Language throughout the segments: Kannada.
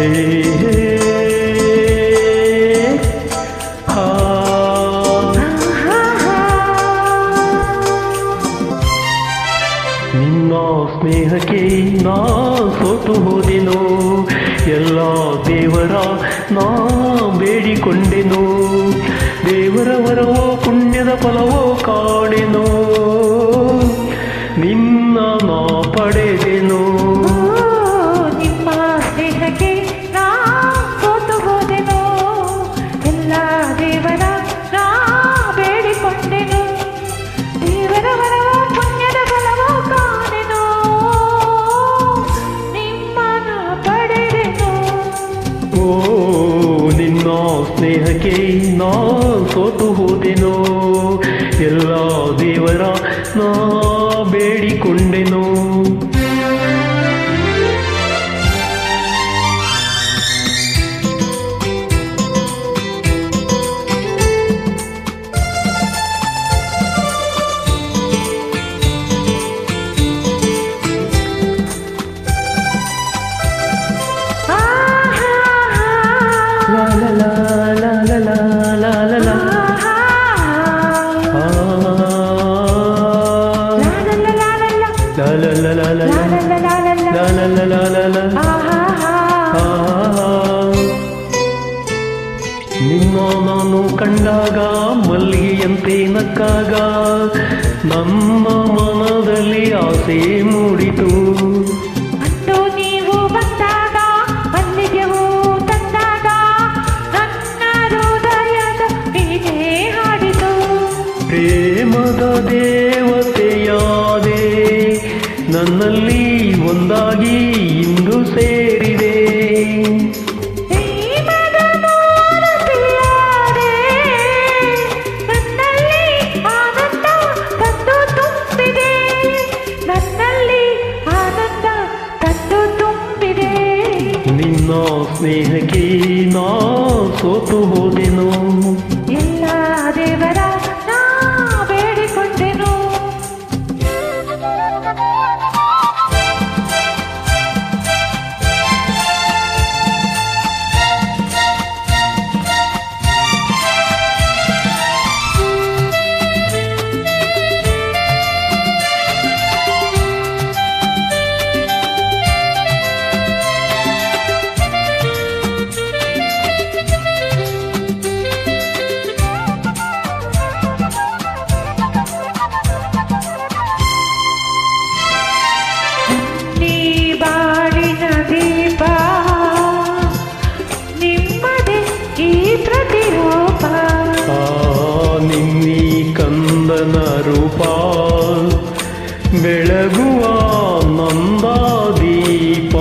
ಹೇ ಹಾ ನಿನ್ನ ಸ್ನೇಹಕ್ಕೆ ನಾ ಸೋತು ಹೋದೆನು, ಎಲ್ಲ ದೇವರ ನಾ ಬೇಡಿಕೊಂಡೆನು, ದೇವರ ವರವೋ ಪುಣ್ಯದ ಫಲವೋ ಕಾಣೆನು, ನಿನ್ನ ನಾ ಪಡೆದೆನು. ನಿಮ್ಮ ಸ್ನೇಹಕ್ಕೆ ನಾ ಸೋತು ಹೋದೆನು, ಎಲ್ಲ ದೇವರ ನಾ ಬೇಡಿಕೊಂಡೆನು, ದೇವರ ವರವೋ ಪುಣ್ಯದ ಫಲವೋ ಕಾಣೆನು, ನಿಮ್ಮನ ಪಡೆದೆನು. ಓ ನಿನ್ನ ಸ್ನೇಹಕ್ಕೆ ನಾ ಸೋತು ಹೋದೆನು, ಎಲ್ಲ ದೇವರ ನಾ ಬೇಡಿಕೊಂಡೆನು. La la la la la la la la la. ನಿನ್ನ ನಾನು ಕಂಡಾಗ ಮಲ್ಲಿಗೆಯಂತೆ ನಕ್ಕಾಗ ನಮ್ಮ ಮನದಲ್ಲಿ ಆಸೆ ಮೂಡಿತು. ಅಂದು ನೀವು ಬಂದಾಗ ಮಲ್ಲಿಗೆವು ತಂದಾಗ ನನ್ನ ಹೃದಯದ ವೀಣೆ ಹಾಡಿತು. ಪ್ರೇಮದ ದೇವತೆಯಾದೆ, ನನ್ನಲ್ಲಿ ಒಂದಾಗಿ ಇಂದು ಸೇರಿದೆ. ಪ್ರೇಮದ ಮೂರ್ತಿಯಾದೆ, ನನ್ನಲ್ಲಿ ಆನಂದ ತಂದು ತುಂಬಿದೆ, ನನ್ನಲ್ಲಿ ಆನಂದ ತಂದು ತುಂಬಿದೆ. ನಿನ್ನ ಸ್ನೇಹಕ್ಕೆ ನಾ ಸೋತು ಹೋದೆನು, ಎಲ್ಲ ದೇವರ ನಾ ಬೇಡಿಕೊಂಡೆನು. ನಿನ್ನಿ ಕಂದನ ರೂಪ ಬೆಳಗುವ ನಂದ ದೀಪ.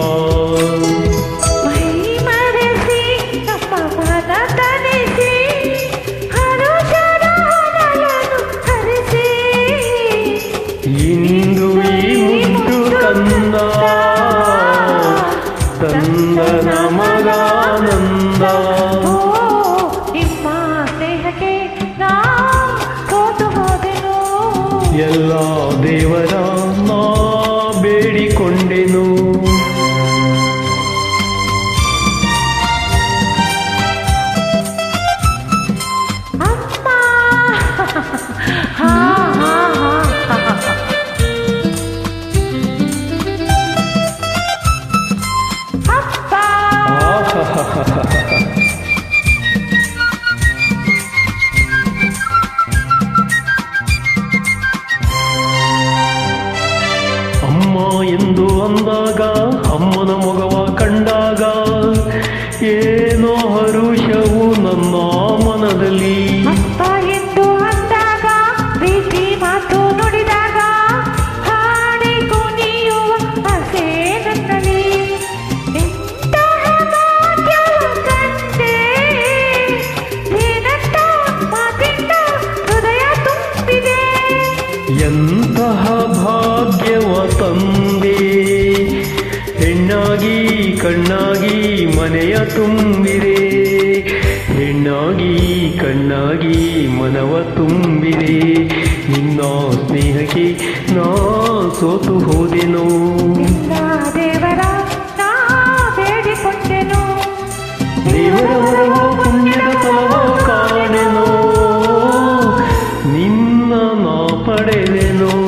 ಮೈ ಮರೆಸಿ ನಮ್ಮ ಮನ ತನಿಸಿ ಹರುಷದ ಹೊನಲನ್ನು ಹರಿಸಿ, ಇಂದು ಈ ಮುಟ್ಟು ಕಂದ ತಂದ ನಮಗಾನಂದ. ಎಲ್ಲ ದೇವರ ನಾ ಬೇಡಿಕೊಂಡೆನು. ಅಮ್ಮ ಹಾ ಹಾ ಅಪ್ಪ ಎಂದು ಅಂದಾಗ, ಅಮ್ಮನ ಮೊಗವ ಕಂಡಾಗ ಏನೋ ಹರುಷವು ನನ್ನ ಮನದಲ್ಲಿ. ಅಪ್ಪ ಎಂದು ಅಂದಾಗ, ಪ್ರೀತಿ ಮಾತು ನುಡಿದಾಗ, ಹಾಡಿ ಕುಣಿಯುವ ಆಸೆ ನನ್ನಲ್ಲಿ. ಎಂತಹ ಭಾಗ್ಯವ ಕಂಡೆ, ಏನಂತ ಮಾತಿಂದ ಹೃದಯ ತುಂಬಿದೆ. ಎಂತಹ ಭಾಗ್ಯವ ತಂದೆ, ಹೆಣ್ಣಾಗಿ ಕಣ್ಣಾಗಿ ಮನೆಯ ತುಂಬಿದೆ, ಹೆಣ್ಣಾಗಿ ಕಣ್ಣಾಗಿ ಮನವ ತುಂಬಿದೆ. ನಿನ್ನ ಸ್ನೇಹಕ್ಕೆ ನಾ ಸೋತು ಹೋದೆನು, ದೇವರ ನಾ ಬೇಡಿಕೊಂಡೆನು. ಏನು